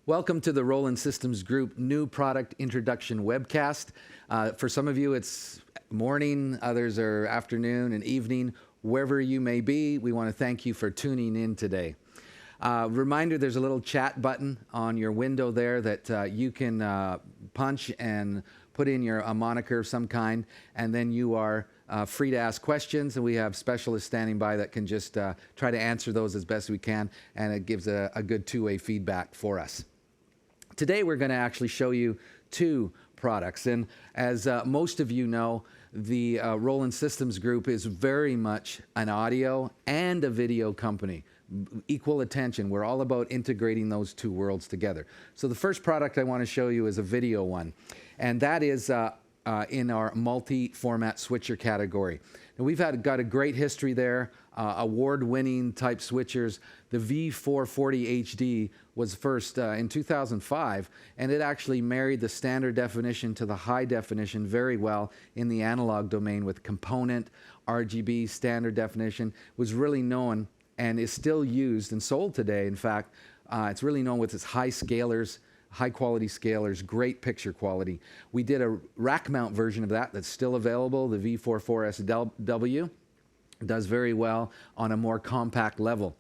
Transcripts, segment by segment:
Welcome to the Roland Systems Group new product introduction webcast. For some of you it's morning, others are afternoon and evening. Wherever you may be, we want to thank you for tuning in today. Reminder, there's a little chat button on your window there that you can punch and put in a moniker of some kind, and then you are free to ask questions, and we have specialists standing by that can just try to answer those as best we can, and it gives a good two-way feedback for us. Today we're going to actually show you two products, and as most of you know, the Roland Systems Group is very much an audio and a video company. Equal attention. We're all about integrating those two worlds together. So the first product I want to show you is a video one, and that is in our multi-format switcher category. And we've got a great history there, award-winning type switchers. The V-40HD was first in 2005, and it actually married the standard definition to the high definition very well in the analog domain with component, RGB, standard definition. Was really known and is still used and sold today. In fact, it's really known with its high scalers, high quality scalers, great picture quality. We did a rack mount version of that that's still available, the V-44SW. Does very well on a more compact level.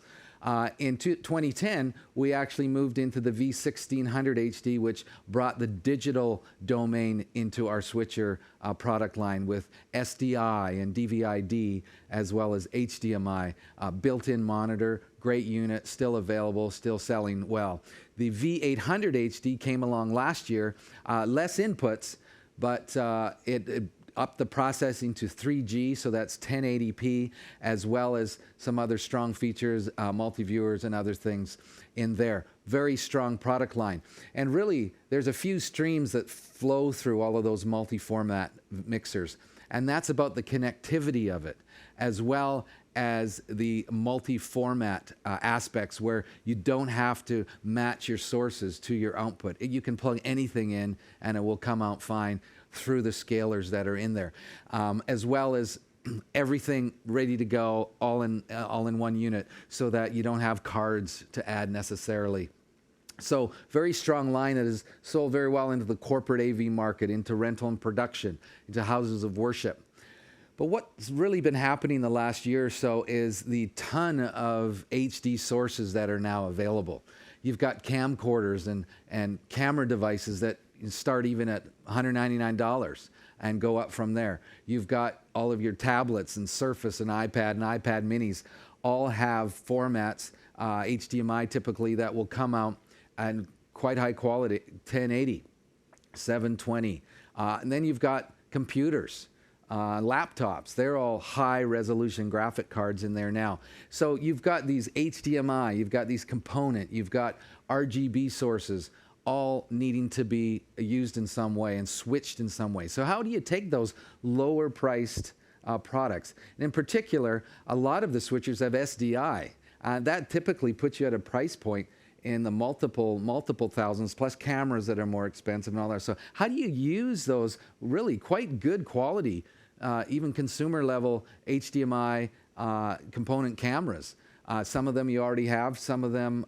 In 2010, we actually moved into the V1600HD, which brought the digital domain into our switcher product line with SDI and DVI-D, as well as HDMI. Built-in monitor, great unit, still available, still selling well. The V800HD came along last year, less inputs, but it upped the processing to 3G, so that's 1080p, as well as some other strong features, multi-viewers and other things in there. Very strong product line. And really, there's a few streams that flow through all of those multi-format mixers, and that's about the connectivity of it, as well as the multi-format aspects where you don't have to match your sources to your output. You can plug anything in and it will come out fine through the scalers that are in there, as well as everything ready to go all in one unit, so that you don't have cards to add necessarily. So very strong line that is sold very well into the corporate AV market, into rental and production, into houses of worship. But what's really been happening the last year or so is the ton of HD sources that are now available. You've got camcorders and camera devices that start even at $199 and go up from there. You've got all of your tablets and Surface and iPad minis all have formats, HDMI typically, that will come out and quite high quality, 1080, 720. And then you've got computers. Laptops, they're all high resolution graphic cards in there now. So you've got these HDMI, you've got these component, you've got RGB sources, all needing to be used in some way and switched in some way. So how do you take those lower priced products? And in particular, a lot of the switchers have SDI. That typically puts you at a price point in the multiple thousands, plus cameras that are more expensive and all that. So how do you use those really quite good quality, even consumer level HDMI component cameras? Some of them you already have, some of them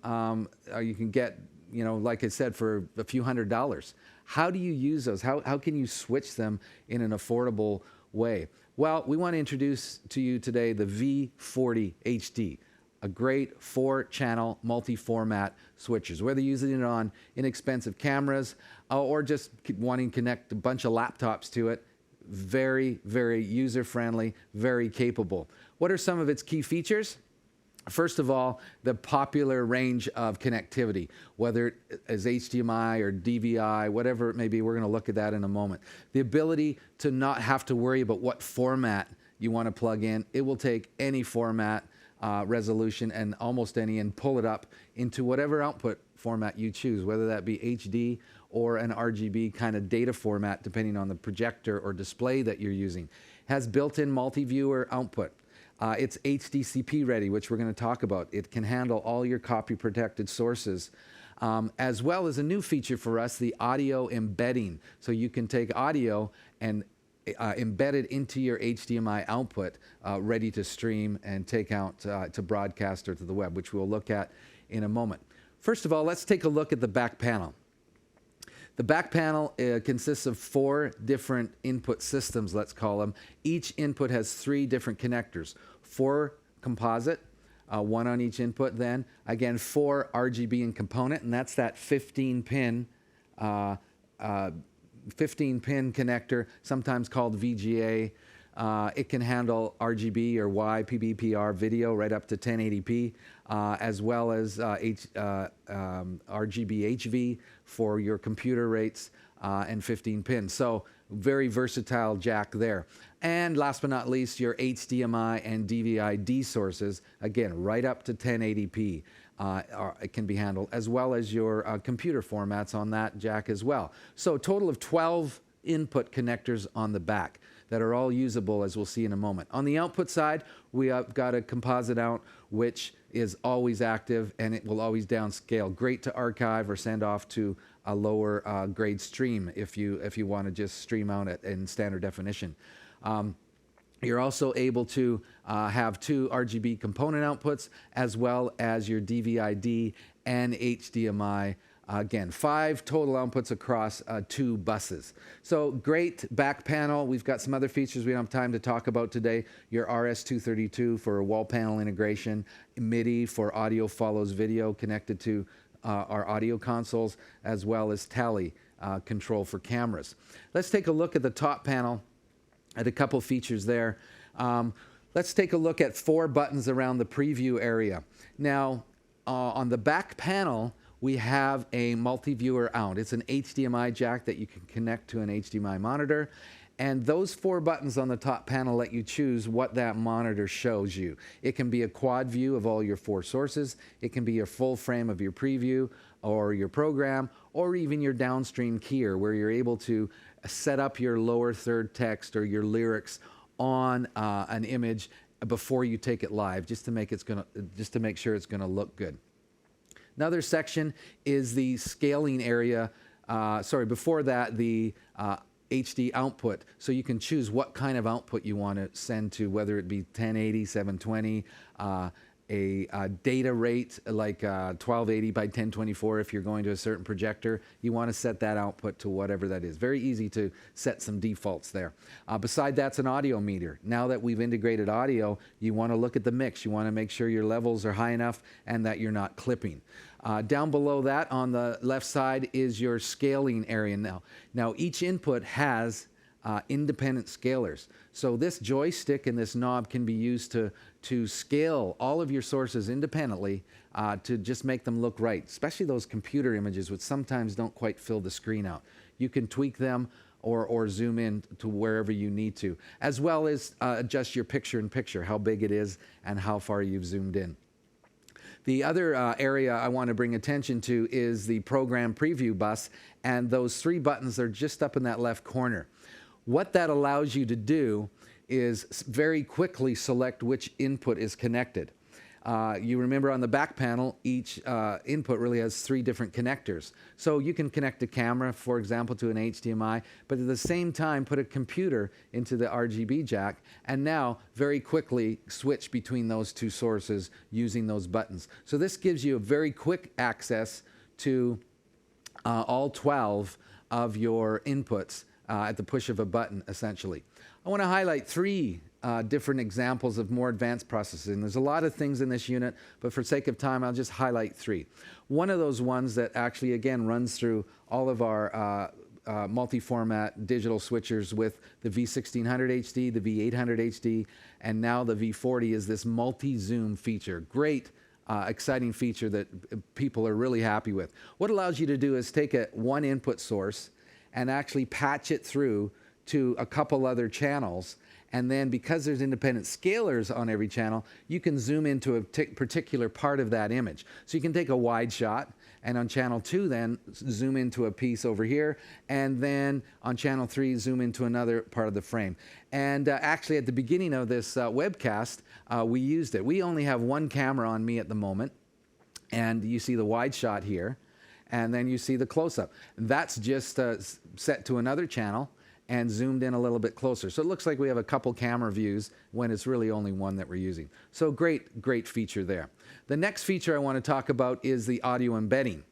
you can get, you know, like I said, for a few $100s. How do you use those? How can you switch them in an affordable way? Well, we want to introduce to you today the V-40HD, a great 4-channel multi-format switchers. Whether you're using it on inexpensive cameras or just wanting to connect a bunch of laptops to it, very, very user-friendly, very capable. What are some of its key features? First of all, the popular range of connectivity, whether it is HDMI or DVI, whatever it may be. We're going to look at that in a moment. The ability to not have to worry about what format you want to plug in. It will take any format, resolution, and almost any, and pull it up into whatever output format you choose, whether that be HD or an RGB kind of data format, depending on the projector or display that you're using. Has built-in multi-viewer output. It's Hdcp ready, which we're going to talk about. It can handle all your copy-protected sources, as well as a new feature for us, the audio embedding. So you can take audio and embed it into your HDMI output, ready to stream and take out to broadcast or to the web, which we'll look at in a moment. First of all, let's take a look at the back panel. The back panel consists of 4 different input systems, let's call them. Each input has 3 different connectors. 4 composite, 1 on each input then. Again, 4 RGB and component, and that's that 15-pin 15-pin connector, sometimes called VGA. It can handle RGB or Y, PBPR video right up to 1080p, as well as RGB HV for your computer rates, and 15 pins. So very versatile jack there. And last but not least, your HDMI and DVI-D sources, again, right up to 1080p. It can be handled, as well as your computer formats on that jack as well. So a total of 12 input connectors on the back that are all usable, as we'll see in a moment. On the output side, we have got a composite out, which is always active and it will always downscale. Great to archive or send off to a lower grade stream if you want to just stream out it in standard definition. You're also able to have 2 RGB component outputs, as well as your DVI-D and HDMI. Again, 5 total outputs across 2 buses. So great back panel. We've got some other features we don't have time to talk about today. Your RS-232 for wall panel integration, MIDI for audio follows video connected to our audio consoles, as well as tally control for cameras. Let's take a look at the top panel at a couple features there. Let's take a look at 4 buttons around the preview area. Now, on the back panel, we have a multi-viewer out. It's an HDMI jack that you can connect to an HDMI monitor. And those 4 buttons on the top panel let you choose what that monitor shows you. It can be a quad view of all your 4 sources. It can be a full frame of your preview or your program, or even your downstream keyer, where you're able to set up your lower third text or your lyrics on an image before you take it live, just to make sure it's gonna look good. Another section is the scaling area. Before that, the HD output. So you can choose what kind of output you want to send to, whether it be 1080, 720, a data rate like 1280 by 1024 if you're going to a certain projector. You want to set that output to whatever that is. Very easy to set some defaults there. Beside that's an audio meter. Now that we've integrated audio, you want to look at the mix. You want to make sure your levels are high enough and that you're not clipping. Down below that on the left side is your scaling area Now each input has independent scalers. So this joystick and this knob can be used to scale all of your sources independently to just make them look right, especially those computer images which sometimes don't quite fill the screen out. You can tweak them or zoom in to wherever you need to, as well as adjust your picture-in-picture, how big it is and how far you've zoomed in. The other area I want to bring attention to is the program preview bus, and those 3 buttons are just up in that left corner. What that allows you to do is very quickly select which input is connected. You remember on the back panel, each input really has 3 different connectors. So you can connect a camera, for example, to an HDMI, but at the same time put a computer into the RGB jack, and now very quickly switch between those 2 sources using those buttons. So this gives you a very quick access to all 12 of your inputs at the push of a button, essentially. I want to highlight 3 different examples of more advanced processing. There's a lot of things in this unit, but for sake of time, I'll just highlight 3. One of those ones that actually, again, runs through all of our multi-format digital switchers with the V1600 HD, the V800 HD, and now the V40 is this multi-zoom feature. Great, exciting feature that people are really happy with. What it allows you to do is take one input source and actually patch it through to a couple other channels, and then because there's independent scalers on every channel, you can zoom into a particular part of that image. So you can take a wide shot, and on channel 2 then zoom into a piece over here, and then on channel 3 zoom into another part of the frame. And actually at the beginning of this webcast, we used it. We only have 1 camera on me at the moment, and you see the wide shot here, and then you see the close-up. That's just set to another channel, and zoomed in a little bit closer. So it looks like we have a couple camera views when it's really only one that we're using. So great feature there. The next feature I want to talk about is the audio embedding.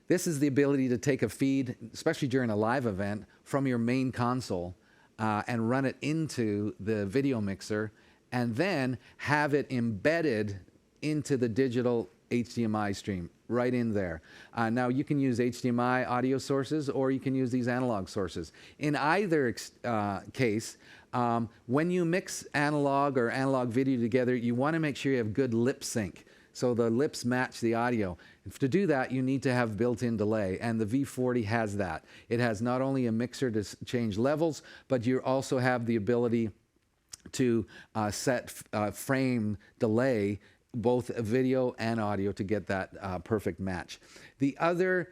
This is the ability to take a feed, especially during a live event, from your main console and run it into the video mixer, and then have it embedded into the digital HDMI stream right in there. Now you can use HDMI audio sources, or you can use these analog sources. In either case, when you mix analog or analog video together, you want to make sure you have good lip sync, so the lips match the audio. To do that, you need to have built-in delay, and the V40 has that. It has not only a mixer to change levels, but you also have the ability to set frame delay, both video and audio, to get that perfect match. The other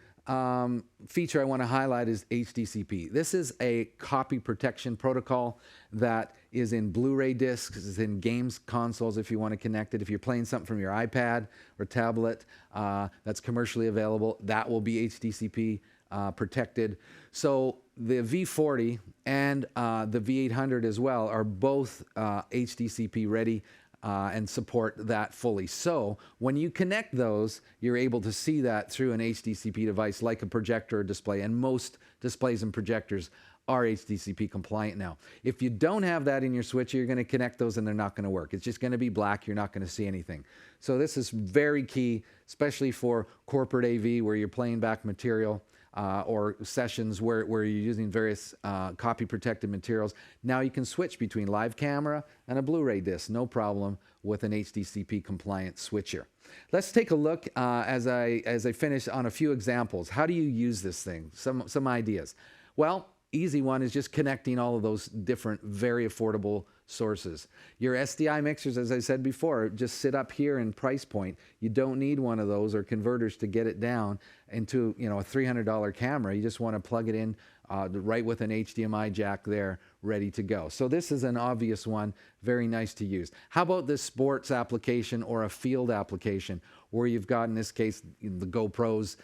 feature I want to highlight is Hdcp. This is a copy protection protocol that is in Blu-ray discs, is in games consoles if you want to connect it. If you're playing something from your iPad or tablet that's commercially available, that will be Hdcp protected. So the V40 and the V800 as well are both Hdcp ready and support that fully. So when you connect those, you're able to see that through an Hdcp device like a projector or display, and most displays and projectors are Hdcp compliant now. If you don't have that in your switcher, you're going to connect those and they're not going to work. It's just going to be black. You're not going to see anything. So this is very key, especially for corporate AV where you're playing back material or sessions where you're using various copy protected materials. Now you can switch between live camera and a Blu-ray disc, no problem, with an Hdcp compliant switcher. Let's take a look as I finish on a few examples. How do you use this thing? Some ideas. Well, easy one is just connecting all of those different, very affordable sources. Your SDI mixers, as I said before, just sit up here in price point. You don't need one of those or converters to get it down into, a $300 camera. You just want to plug it in right with an HDMI jack there, ready to go. So this is an obvious one, very nice to use. How about this sports application or a field application where you've got, in this case, the GoPros,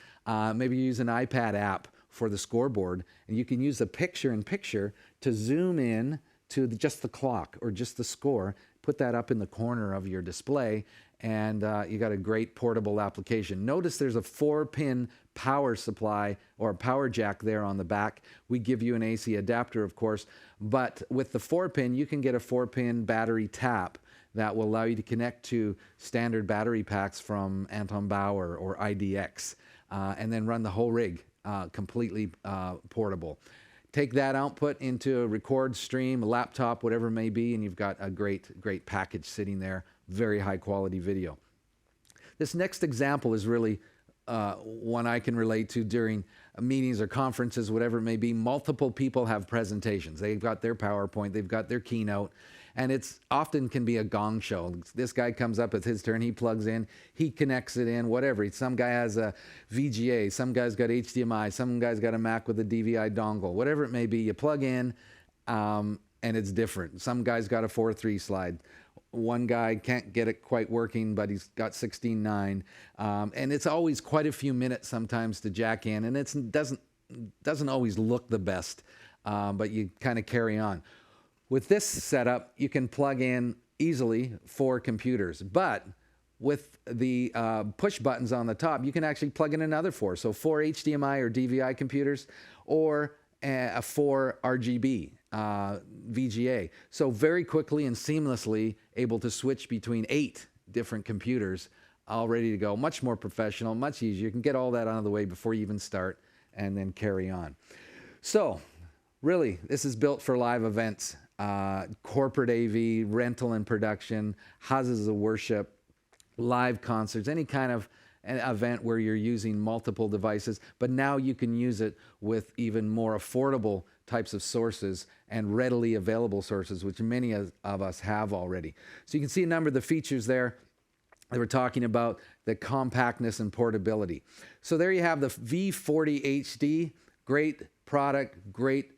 maybe you use an iPad app for the scoreboard, and you can use the picture-in-picture to zoom in to just the clock or just the score, put that up in the corner of your display, and you got a great portable application. Notice there's a 4-pin power supply or power jack there on the back. We give you an AC adapter, of course, but with the 4-pin, you can get a 4-pin battery tap that will allow you to connect to standard battery packs from Anton Bauer or IDX, and then run the whole rig completely portable. Take that output into a record stream, a laptop, whatever it may be, and you've got a great package sitting there, very high quality video. This next example is really one I can relate to during meetings or conferences, whatever it may be. Multiple people have presentations. They've got their PowerPoint, they've got their keynote, and it's often can be a gong show. This guy comes up, it's his turn, he plugs in, he connects it in, whatever. Some guy has a VGA, some guy's got HDMI, some guy's got a Mac with a DVI dongle, whatever it may be, you plug in, and it's different. Some guy's got a 4:3 slide. One guy can't get it quite working, but he's got 16:9. And it's always quite a few minutes sometimes to jack in, and it doesn't always look the best, but you kind of carry on. With this setup, you can plug in easily 4 computers, but with the push buttons on the top, you can actually plug in another 4. So 4 HDMI or DVI computers, or a 4 RGB VGA. So very quickly and seamlessly able to switch between 8 different computers, all ready to go. Much more professional, much easier. You can get all that out of the way before you even start and then carry on. So really, this is built for live events, corporate AV, rental and production, houses of worship, live concerts, any kind of an event where you're using multiple devices, but now you can use it with even more affordable types of sources and readily available sources, which many of us have already. So you can see a number of the features there that we're talking about, the compactness and portability. So there you have the V-40HD, great product, great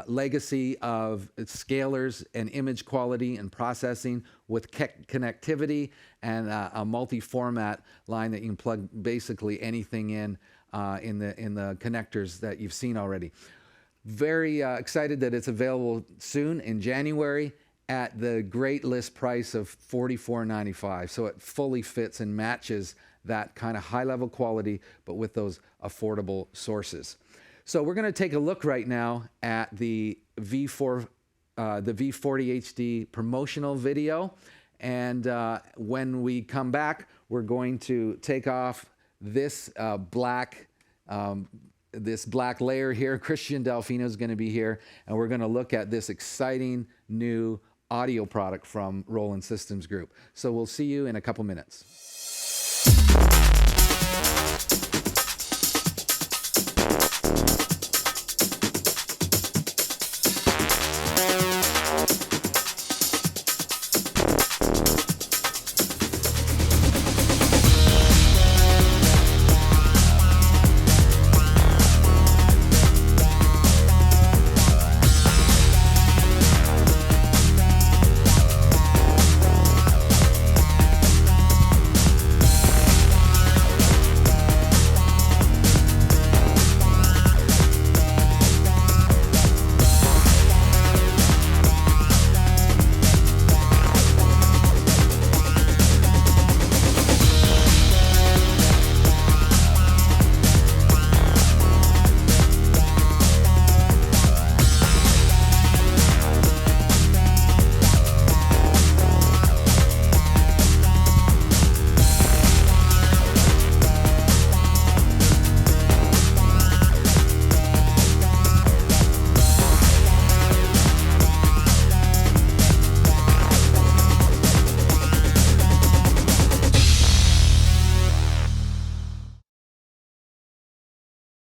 legacy of scalers and image quality and processing with connectivity and a multi-format line that you can plug basically anything in the connectors that you've seen already. Very excited that it's available soon in January at the great list price of $44.95. So it fully fits and matches that kind of high-level quality, but with those affordable sources. So we're going to take a look right now at the V-40HD promotional video. And when we come back, we're going to take off this black layer here. Christian Delfino is going to be here, and we're going to look at this exciting new audio product from Roland Systems Group. So we'll see you in a couple minutes.